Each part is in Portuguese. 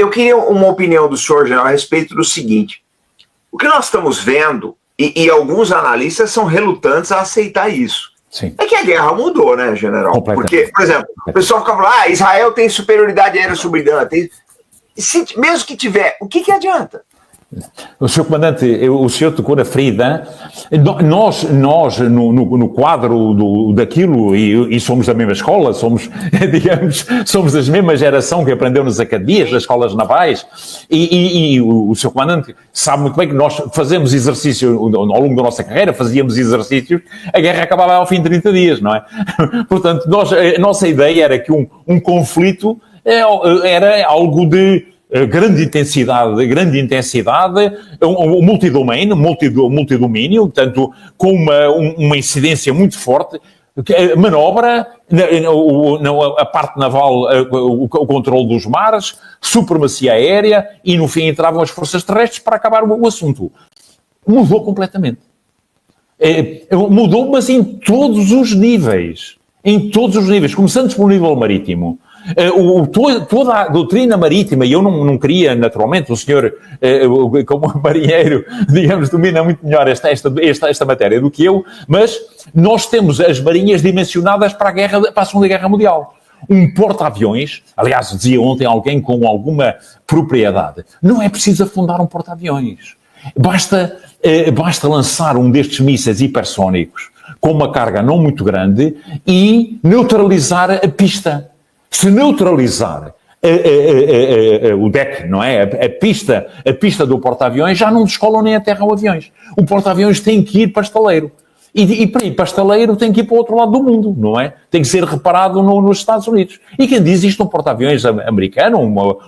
eu queria uma opinião do senhor, general, a respeito do seguinte. O que nós estamos vendo, e alguns analistas são relutantes a aceitar isso, Sim. é que a guerra mudou, né, general? Porque, por exemplo, o pessoal fica falando, Israel tem superioridade aérea sobre Irã. Mesmo que tiver, o que adianta? O Sr. Comandante, o senhor tocou na ferida. Nós no quadro daquilo, e somos da mesma escola, somos da mesma geração que aprendeu nas academias, nas escolas navais, e o Sr. Comandante sabe muito bem que nós fazemos exercício, ao longo da nossa carreira, fazíamos exercícios, a guerra acabava ao fim de 30 dias, não é? Portanto, a nossa ideia era que um conflito era algo de grande intensidade, um multidomínio, portanto, com uma incidência muito forte, manobra, a parte naval, o controle dos mares, supremacia aérea, e no fim entravam as forças terrestres para acabar o assunto. Mudou completamente. Mudou, mas em todos os níveis. Começando pelo nível marítimo. Toda a doutrina marítima, e eu não queria, naturalmente, o senhor, como marinheiro, digamos, domina muito melhor esta matéria do que eu, mas nós temos as marinhas dimensionadas para a Segunda Guerra Mundial. Um porta-aviões, aliás, dizia ontem alguém com alguma propriedade, não é preciso afundar um porta-aviões. Basta lançar um destes mísseis hipersónicos com uma carga não muito grande e neutralizar a pista. Se neutralizar o deck, não é? A pista do porta-aviões, já não descolam nem a terra ou aviões. O porta-aviões tem que ir para estaleiro. E para ir para estaleiro tem que ir para o outro lado do mundo, não é? Tem que ser reparado nos Estados Unidos. E quem diz isto, um porta-aviões americano,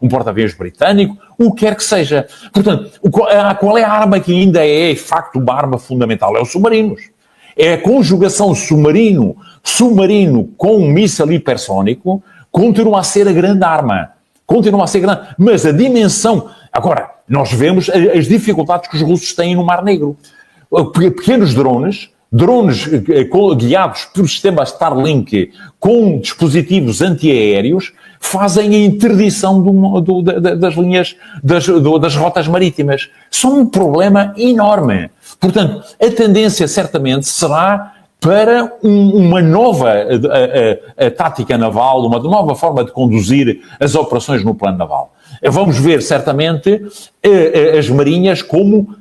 um porta-aviões britânico, o que quer que seja. Portanto, qual é a arma que ainda é, de facto, uma arma fundamental? É os submarinos. É a conjugação submarino com um míssil hipersónico. Continua a ser a grande arma. Mas a dimensão... Agora, nós vemos as dificuldades que os russos têm no Mar Negro. Pequenos drones guiados pelo sistema Starlink com dispositivos antiaéreos fazem a interdição das linhas, das rotas marítimas. São um problema enorme. Portanto, a tendência certamente será para uma nova tática naval, uma nova forma de conduzir as operações no plano naval. Vamos ver, certamente, as marinhas como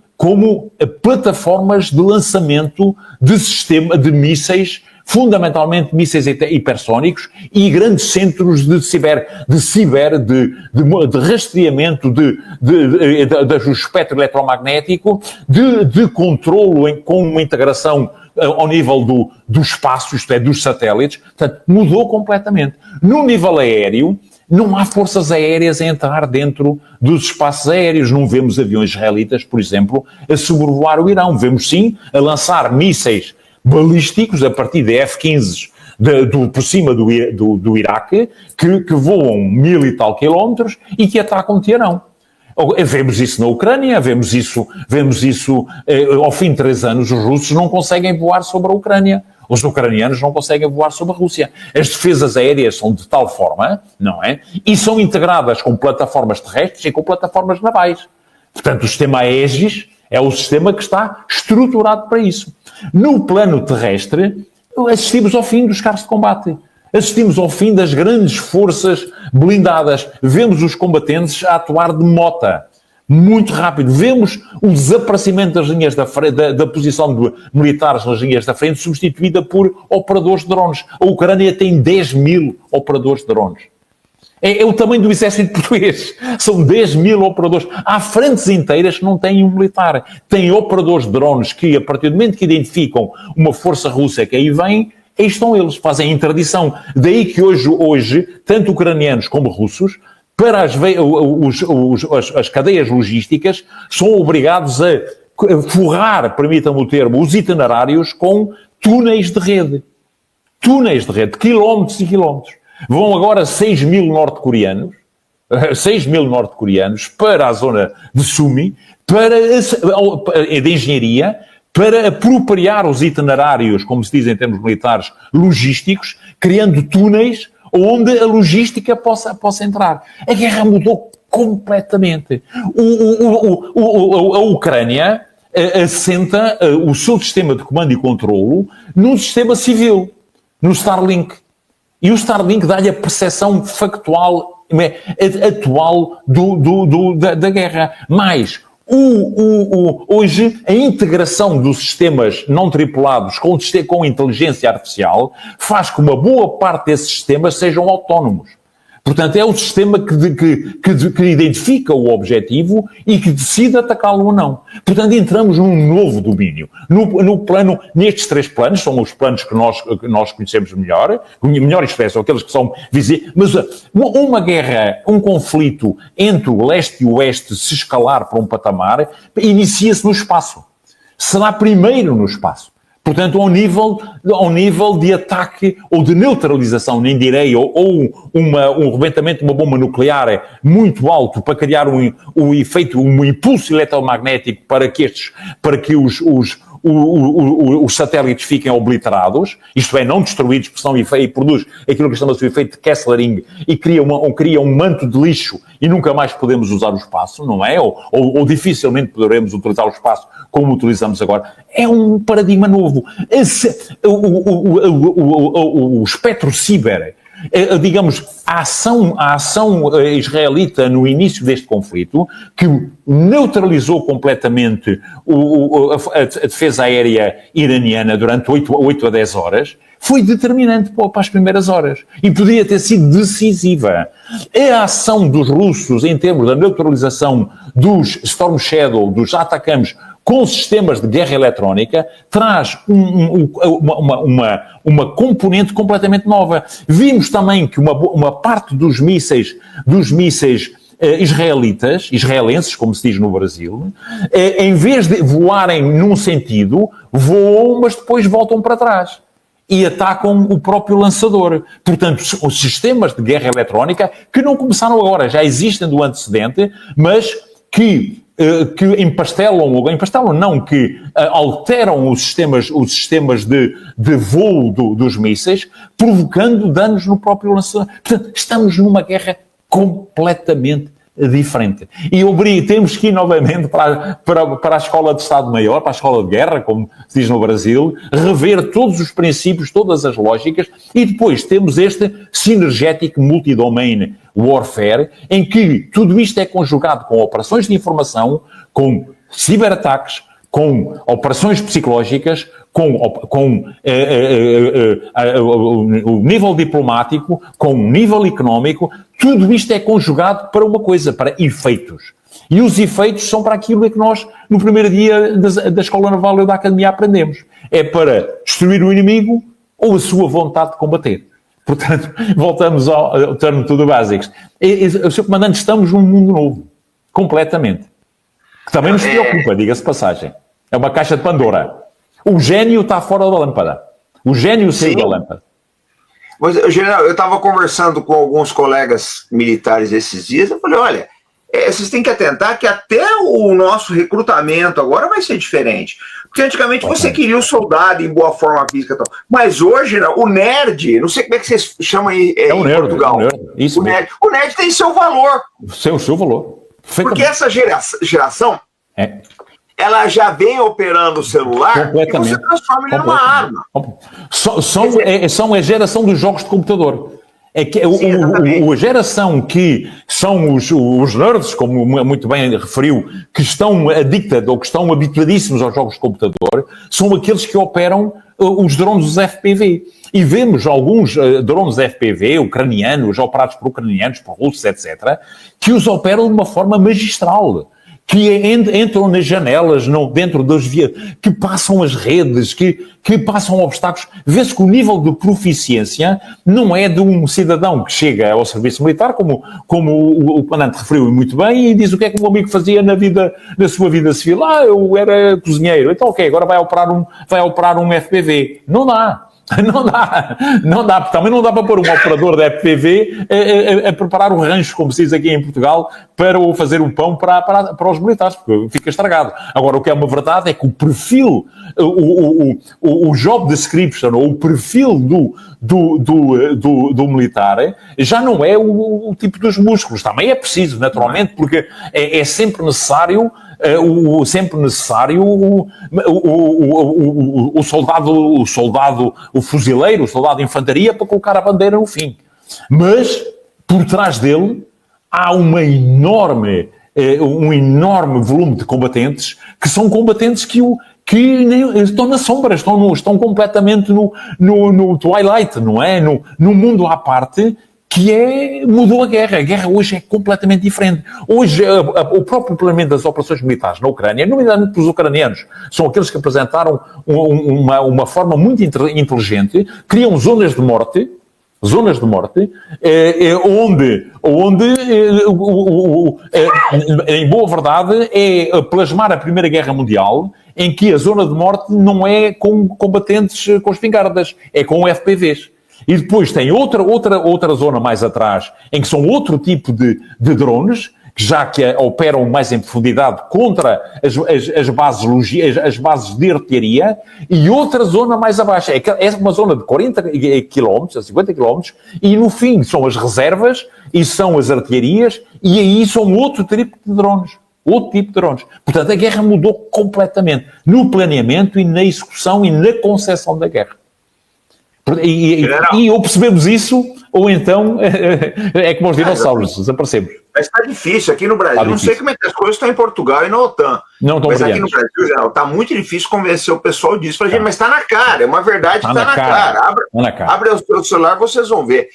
plataformas de lançamento de mísseis, fundamentalmente mísseis hipersónicos, e grandes centros de rastreamento do espectro eletromagnético, de controlo com uma integração ao nível do espaço, isto é, dos satélites. Portanto, mudou completamente. No nível aéreo, não há forças aéreas a entrar dentro dos espaços aéreos. Não vemos aviões israelitas, por exemplo, a sobrevoar o Irão. Vemos, sim, a lançar mísseis balísticos a partir de F-15 por cima do Iraque, que voam 1000 e tal quilómetros e que atacam Teherão. Vemos isso na Ucrânia, vemos isso ao fim de 3 anos, os russos não conseguem voar sobre a Ucrânia. Os ucranianos não conseguem voar sobre a Rússia. As defesas aéreas são de tal forma, não é? E são integradas com plataformas terrestres e com plataformas navais. Portanto, o sistema Aegis é o sistema que está estruturado para isso. No plano terrestre, assistimos ao fim dos carros de combate. Assistimos ao fim das grandes forças blindadas. Vemos os combatentes a atuar de mota. Muito rápido. Vemos o desaparecimento das linhas da posição de militares nas linhas da frente, substituída por operadores de drones. A Ucrânia tem 10.000 operadores de drones. É o tamanho do exército português. São 10.000 operadores. Há frentes inteiras que não têm um militar. Têm operadores de drones que, a partir do momento que identificam uma força russa que aí vem, aí estão eles, fazem a interdição. Daí que hoje, tanto ucranianos como russos, para as cadeias logísticas, são obrigados a forrar, permitam-me o termo, os itinerários com túneis de rede. Túneis de rede, quilómetros e quilómetros. Vão agora 6.000 norte-coreanos para a zona de Sumi, de engenharia, para apropriar os itinerários, como se diz em termos militares, logísticos, criando túneis onde a logística possa entrar. A guerra mudou completamente. A Ucrânia assenta o seu sistema de comando e controlo num sistema civil, no Starlink. E o Starlink dá-lhe a percepção factual, atual da guerra. Mas hoje a integração dos sistemas não tripulados com inteligência artificial faz com que uma boa parte desses sistemas sejam autónomos. Portanto, é o sistema que identifica o objetivo e que decide atacá-lo ou não. Portanto, entramos num novo domínio. Nestes 3 planos, são os planos que nós conhecemos melhor, isto é, são aqueles que são visíveis, mas uma guerra, um conflito entre o leste e o oeste se escalar para um patamar, inicia-se no espaço. Será primeiro no espaço. Portanto, ao nível de ataque ou de neutralização, nem direi, ou um rebentamento de uma bomba nuclear muito alto para criar um efeito, um impulso eletromagnético para que os satélites fiquem obliterados, isto é, não destruídos, porque produz aquilo que chama-se o efeito de Kesslering e cria um manto de lixo e nunca mais podemos usar o espaço, não é? Ou dificilmente poderemos utilizar o espaço como utilizamos agora. É um paradigma novo. O espectro ciber, digamos, a ação israelita no início deste conflito, que neutralizou completamente a defesa aérea iraniana durante 8 a 10 horas, foi determinante para as primeiras horas e podia ter sido decisiva. A ação dos russos em termos da neutralização dos Storm Shadow, dos Atacams, com sistemas de guerra eletrónica, traz uma componente completamente nova. Vimos também que uma parte dos mísseis israelenses, como se diz no Brasil, em vez de voarem num sentido, voam, mas depois voltam para trás e atacam o próprio lançador. Portanto, os sistemas de guerra eletrónica, que não começaram agora, já existem do antecedente, mas que alteram os sistemas de voo dos mísseis, provocando danos no próprio lançador. Portanto, estamos numa guerra completamente diferente. E temos que ir novamente para a escola de Estado-Maior, para a escola de guerra, como se diz no Brasil, rever todos os princípios, todas as lógicas, e depois temos este synergetic multi-domain warfare, em que tudo isto é conjugado com operações de informação, com ciberataques, com operações psicológicas, com o nível diplomático, com o nível económico, tudo isto é conjugado para uma coisa, para efeitos. E os efeitos são para aquilo que nós, no primeiro dia da Escola Naval e da Academia, aprendemos. É para destruir o inimigo ou a sua vontade de combater. Portanto, voltamos ao termo tudo básicos. Sr. Comandante, estamos num mundo novo. Completamente. Que também nos preocupa, diga-se de passagem. É uma caixa de Pandora. O gênio está fora da lâmpada. O gênio saiu da lâmpada. Mas, general, eu estava conversando com alguns colegas militares esses dias, eu falei, olha, vocês têm que atentar que até o nosso recrutamento agora vai ser diferente. Porque antigamente você queria o soldado em boa forma física e tal. Mas hoje, o nerd, não sei como é que vocês chamam aí em Portugal. Isso o nerd tem seu valor. Seu valor. Porque essa geração, ela já vem operando o celular e você transforma ele numa arma. São a geração dos jogos de computador. A geração que são os nerds, como muito bem referiu, que estão addicted ou que estão habituadíssimos aos jogos de computador, são aqueles que operam os drones dos FPV. E vemos alguns drones FPV, ucranianos, operados por ucranianos, por russos, etc., que os operam de uma forma magistral. Que entram nas janelas, dentro das vias, que passam as redes, que passam obstáculos. Vê-se que o nível de proficiência não é de um cidadão que chega ao serviço militar, como o comandante referiu muito bem, e diz o que é que o amigo fazia na sua vida civil. Eu era cozinheiro. Então, ok, agora vai operar um FPV. Não dá. Não dá, também não dá para pôr um operador da FPV a preparar o rancho, como se diz aqui em Portugal, para fazer o pão para os militares, porque fica estragado. Agora, o que é uma verdade é que o perfil, o job description, ou o perfil do militar, já não é o tipo dos músculos. Também é preciso, naturalmente, porque é sempre necessário o soldado, o fuzileiro, o soldado de infantaria para colocar a bandeira no fim. Mas, por trás dele, há um enorme volume de combatentes que são combatentes que estão na sombra, estão completamente no twilight, não é? No mundo à parte, mudou a guerra. A guerra hoje é completamente diferente. Hoje, o próprio planeamento das operações militares na Ucrânia, nomeadamente para os ucranianos, são aqueles que apresentaram uma forma muito inteligente, criam zonas de morte, onde em boa verdade, é plasmar a Primeira Guerra Mundial, em que a zona de morte não é com combatentes com espingardas, é com FPVs. E depois tem outra zona mais atrás, em que são outro tipo de drones, já que operam mais em profundidade contra as bases de artilharia, e outra zona mais abaixo. É uma zona de 40 km, a 50 km, e no fim são as reservas e são as artilharias, e aí são outro tipo de drones. Portanto, a guerra mudou completamente no planeamento e na execução e na concepção da guerra. E ou percebemos isso, ou então é como os dinossauros, desaparecemos. Mas está difícil aqui no Brasil. Não sei como é que as coisas estão em Portugal e na OTAN. Mas aqui no Brasil, está muito difícil convencer o pessoal disso. Falei, gente, mas está na cara, é uma verdade que está na cara. Abre o seu celular, vocês vão ver.